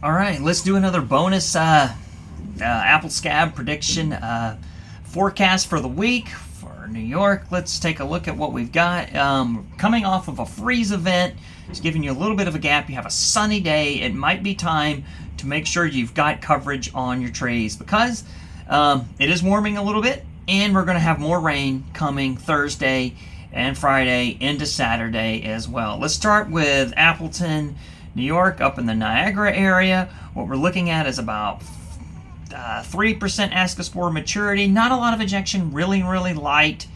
All right, let's do another bonus apple scab prediction forecast for the week for New York. Let's take a look at what we've got. Coming off of a freeze event, just giving you a little bit of a gap. You have a sunny day. It might be time to make sure you've got coverage on your trees because it is warming a little bit, and we're going to have more rain coming Thursday and Friday into Saturday as well. Let's start with Appleton, New York, up in the Niagara area. What we're looking at is about 3% ascospore maturity, not a lot of ejection, really light,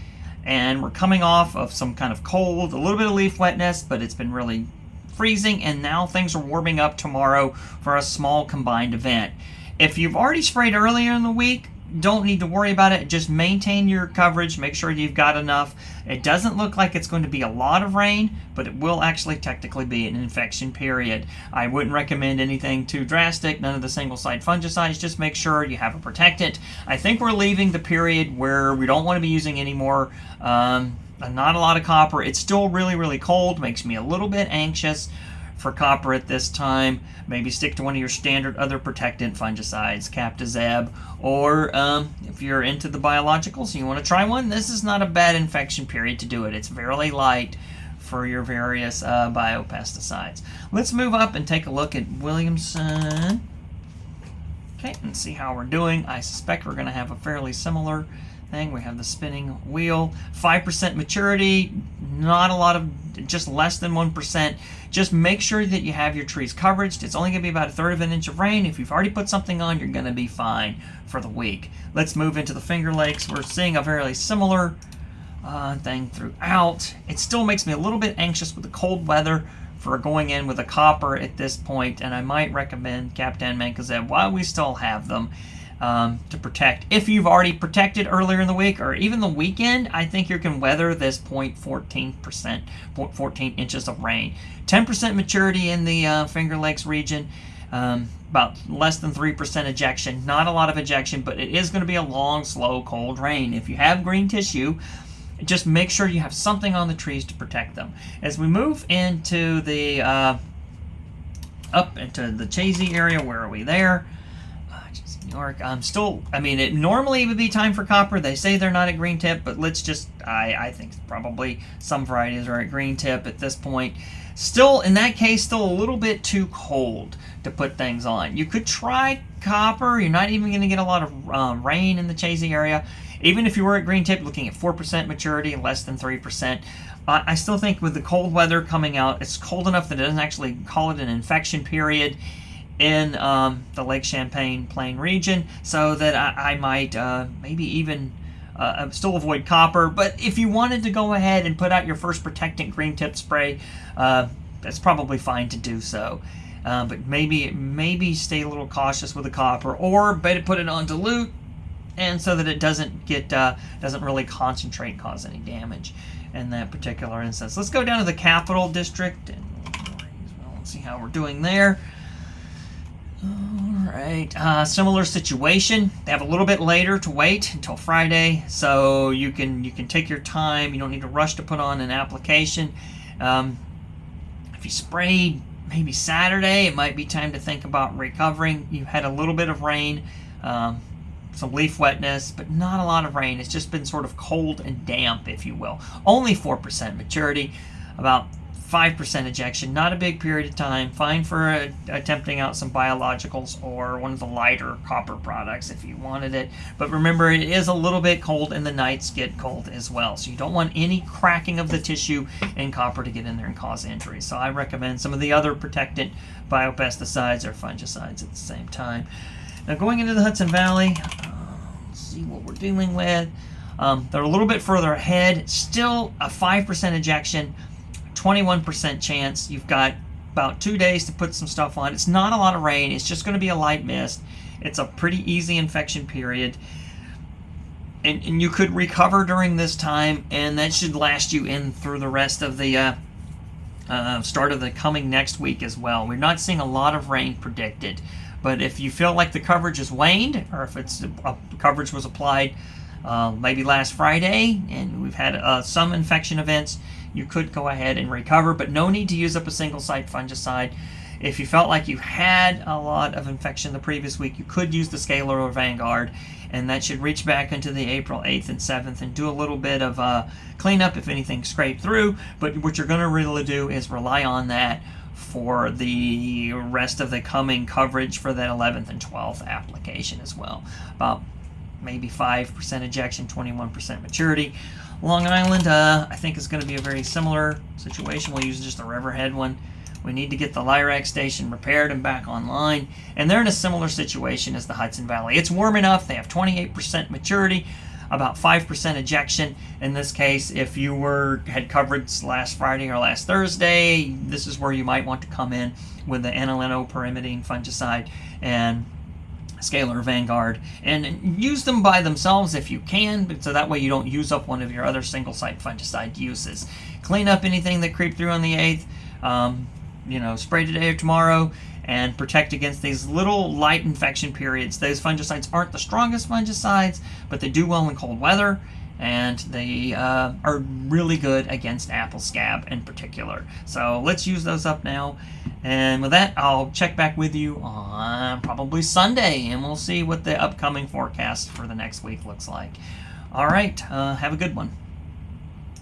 and we're coming off of some kind of cold, a little bit of leaf wetness, but it's been really freezing, and now things are warming up tomorrow for a small combined event. If you've already sprayed earlier in the week, don't need to worry about it. Just maintain your coverage. Make sure you've got enough. It doesn't look like it's going to be a lot of rain, but it will actually technically be an infection period. I wouldn't recommend anything too drastic. None of the single-site fungicides. Just make sure you have a protectant. I think we're leaving the period where we don't want to be using any more not a lot of copper. It's still really cold. Makes me a little bit anxious for copper at this time. Maybe stick to one of your standard other protectant fungicides, Captazeb, or if you're into the biologicals and you want to try one, this is not a bad infection period to do it. It's fairly light for your various biopesticides. Let's move up and take a look at Williamson. Okay, and see how we're doing. I suspect we're going to have a fairly similar thing. We have the spinning wheel, 5% maturity, not a lot of, just less than 1%. Just make sure that you have your trees covered. It's only going to be about 1/3 of an inch of rain. If you've already put something on, you're going to be fine for the week. Let's move into the Finger Lakes. We're seeing a very similar thing throughout. It still makes me a little bit anxious with the cold weather for going in with a copper at this point, and I might recommend Captan Mancozeb while we still have them to protect. If you've already protected earlier in the week or even the weekend, I think you can weather this 0.14 inches of rain. 10% maturity in the Finger Lakes region, about less than 3% ejection. Not a lot of ejection, but it is going to be a long, slow, cold rain. If you have green tissue, just make sure you have something on the trees to protect them. As we move into the up into the Chazy area, where are we there? New York. It normally would be time for copper. They say they're not at green tip, but let's just, I think probably some varieties are at green tip at this point. Still, in that case, still a little bit too cold to put things on. You could try copper. You're not even going to get a lot of rain in the Chazy area. Even if you were at green tip, looking at 4% maturity, less than 3%. I still think with the cold weather coming out, it's cold enough that it doesn't actually call it an infection period in the Lake Champlain Plain region, so that I might maybe even still avoid copper. But if you wanted to go ahead and put out your first protectant green tip spray, that's probably fine to do so. But maybe stay a little cautious with the copper, or better put it on dilute, and so that it doesn't really concentrate and cause any damage in that particular instance. Let's go down to the Capital District and let's see how we're doing there. All right, similar situation. They have a little bit later to wait until Friday, so you can take your time. You don't need to rush to put on an application. If you sprayed maybe Saturday, it might be time to think about recovering. You had a little bit of rain, some leaf wetness, but not a lot of rain. It's just been sort of cold and damp, if you will. Only 4% maturity, about 5% ejection, not a big period of time. Fine for attempting out some biologicals or one of the lighter copper products if you wanted it. But remember, it is a little bit cold and the nights get cold as well. So you don't want any cracking of the tissue in copper to get in there and cause injury. So I recommend some of the other protectant biopesticides or fungicides at the same time. Now going into the Hudson Valley, let's see what we're dealing with. They're a little bit further ahead. Still a 5% ejection. 21% chance. You've got about 2 days to put some stuff on. It's not a lot of rain. It's just going to be a light mist. It's a pretty easy infection period. And you could recover during this time, and that should last you in through the rest of the start of the coming next week as well. We're not seeing a lot of rain predicted. But if you feel like the coverage has waned, or if it's coverage was applied maybe last Friday, and we've had some infection events, you could go ahead and recover, but no need to use up a single-site fungicide. If you felt like you had a lot of infection the previous week, you could use the Scalar or Vanguard, and that should reach back into the April 8th and 7th and do a little bit of cleanup if anything scraped through. But what you're going to really do is rely on that for the rest of the coming coverage for that 11th and 12th application as well. About maybe 5% ejection, 21% maturity. Long Island, I think is going to be a very similar situation. We'll use just the Riverhead one. We need to get the LIRAC station repaired and back online, and they're in a similar situation as the Hudson Valley. It's warm enough. They have 28% maturity, about 5% ejection. In this case, if you had coverage last Friday or last Thursday, this is where you might want to come in with the aniline-pyrimidine fungicide and Scalar Vanguard, and use them by themselves if you can, so that way you don't use up one of your other single-site fungicide uses. Clean up anything that creeped through on the 8th, spray today or tomorrow, and protect against these little light infection periods. Those fungicides aren't the strongest fungicides, but they do well in cold weather, and they are really good against apple scab in particular. So let's use those up now. And with that, I'll check back with you on probably Sunday, and we'll see what the upcoming forecast for the next week looks like. All right, have a good one.